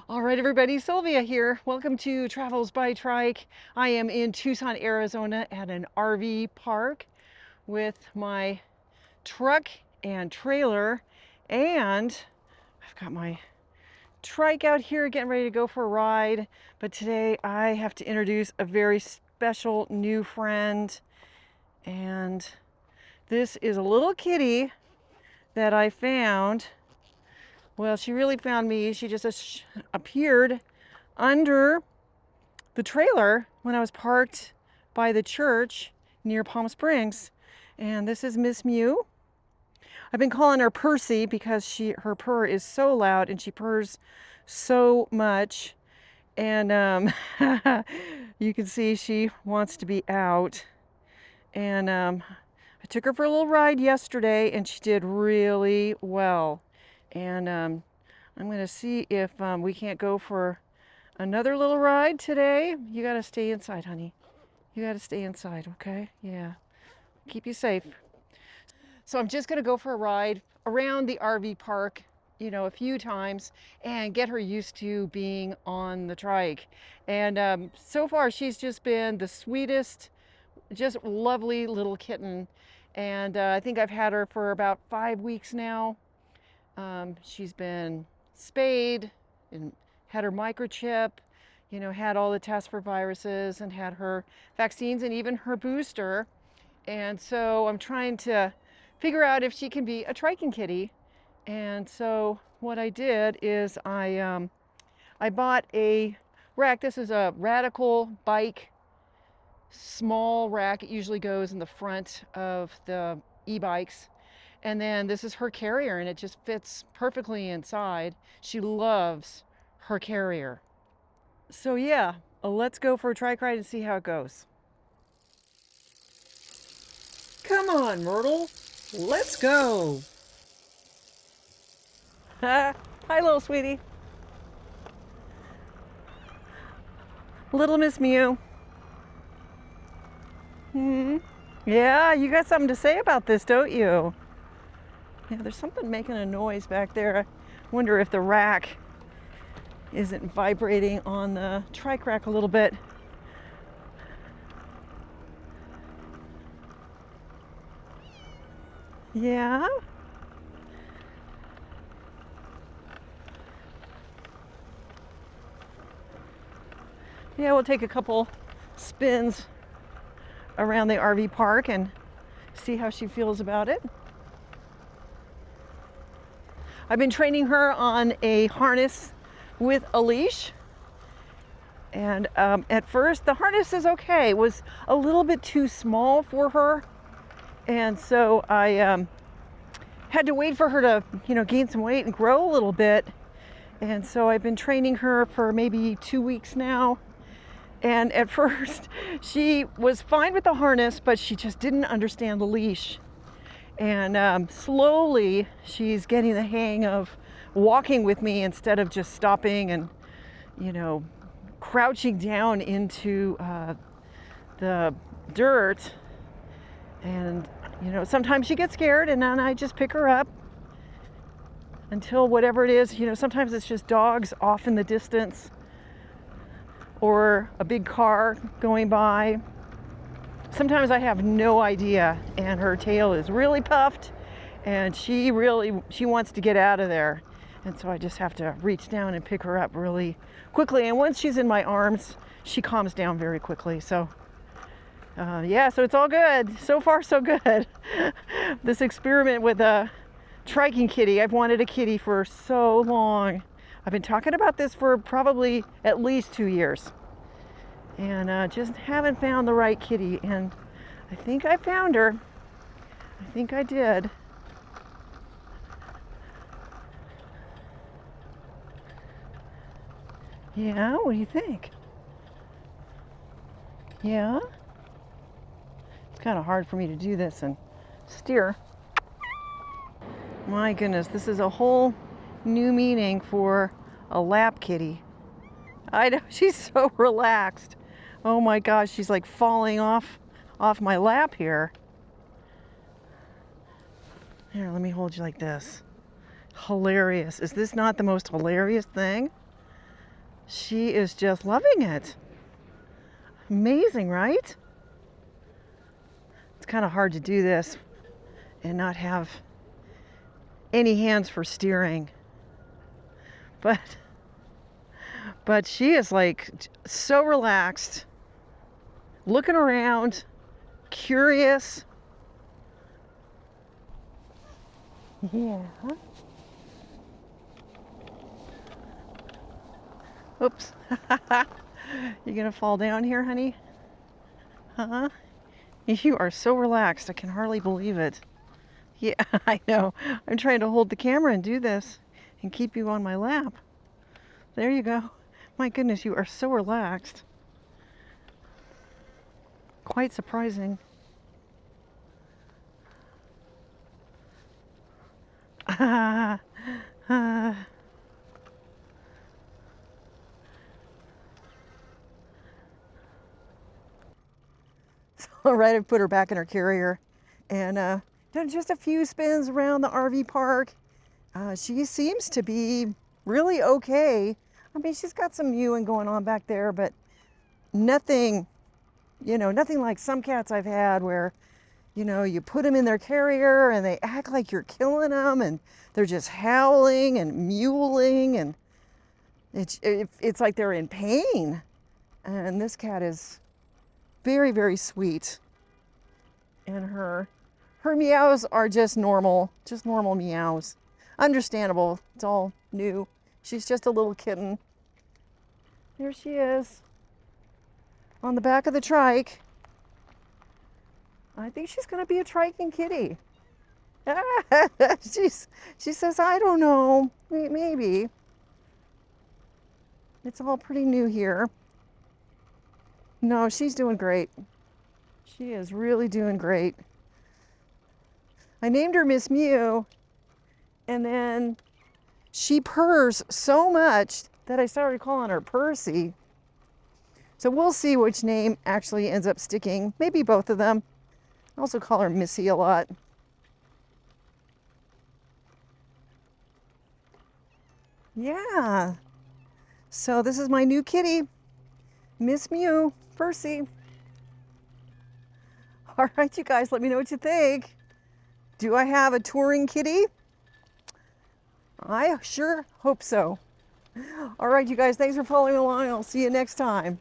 All right, everybody, Sylvia here. Welcome to Travels by Trike. I am in Tucson, Arizona at an RV park with my truck and trailer, and I've got my trike out here getting ready to go for a ride. But today I have to introduce a very special new friend, and this is a little kitty that I found. Well, she really found me. She just appeared under the trailer when I was parked by the church near Palm Springs. And this is Miss Mew. I've been calling her Percy because her purr is so loud and she purrs so much. And you can see she wants to be out. And I took her for a little ride yesterday and she did really well. And I'm going to see if we can't go for another little ride today. You got to stay inside, honey. You got to stay inside, okay? Yeah. Keep you safe. So I'm just going to go for a ride around the RV park, a few times and get her used to being on the trike. And so far, she's just been the sweetest, just lovely little kitten. And I think I've had her for about 5 weeks now. She's been spayed and had her microchip, had all the tests for viruses and had her vaccines and even her booster. And so I'm trying to figure out if she can be a Triking kitty. And so what I did is I bought a rack. This is a Radical bike, small rack. It usually goes in the front of the e-bikes. And then this is her carrier, and it just fits perfectly inside. She loves her carrier. So yeah, let's go for a trike ride and see how it goes. Come on, Myrtle. Let's go. Hi, little sweetie. Little Miss Mew. Yeah, you got something to say about this, don't you? Yeah, there's something making a noise back there. I wonder if the rack isn't vibrating on the trike rack a little bit. Yeah. Yeah, we'll take a couple spins around the RV park and see how she feels about it. I've been training her on a harness with a leash. And at first, the harness is okay. It was a little bit too small for her. And so I had to wait for her to, gain some weight and grow a little bit. And so I've been training her for maybe 2 weeks now. And at first, she was fine with the harness, but she just didn't understand the leash. And slowly, she's getting the hang of walking with me instead of just stopping and, crouching down into the dirt. And, sometimes she gets scared and then I just pick her up until whatever it is, sometimes it's just dogs off in the distance or a big car going by. Sometimes I have no idea and her tail is really puffed and she wants to get out of there. And so I just have to reach down and pick her up really quickly. And once she's in my arms, she calms down very quickly. So yeah, so it's all good. So far, so good. This experiment with a Triking kitty. I've wanted a kitty for so long. I've been talking about this for probably at least 2 years. And just haven't found the right kitty. And I think I found her. I think I did. Yeah, what do you think? Yeah? It's kind of hard for me to do this and steer. My goodness, this is a whole new meaning for a lap kitty. I know, she's so relaxed. Oh my gosh, she's like falling off my lap here. Here, let me hold you like this. Hilarious. Is this not the most hilarious thing? She is just loving it. Amazing, right? It's kind of hard to do this and not have any hands for steering. But she is like so relaxed, looking around, curious. Yeah. Oops. You gonna fall down here, honey? Huh? You are so relaxed. I can hardly believe it. Yeah, I know. I'm trying to hold the camera and do this and keep you on my lap. There you go. My goodness, you are so relaxed. Quite surprising. All right, I've put her back in her carrier and done just a few spins around the RV park. She seems to be really okay. I mean, she's got some mewing going on back there, but nothing, nothing like some cats I've had where, you put them in their carrier and they act like you're killing them and they're just howling and mewling and it's like they're in pain. And this cat is very, very sweet. And her meows are just normal meows. Understandable. It's all new. She's just a little kitten. There she is on the back of the trike. I think she's going to be a Triking kitty. She says, I don't know, maybe. It's all pretty new here. No, she's doing great. She is really doing great. I named her Miss Mew, and then she purrs so much that I started calling her Percy. So we'll see which name actually ends up sticking. Maybe both of them. I also call her Missy a lot. Yeah. So this is my new kitty, Miss Mew, Percy. All right, you guys, let me know what you think. Do I have a touring kitty? I sure hope so. All right, you guys, thanks for following along. I'll see you next time.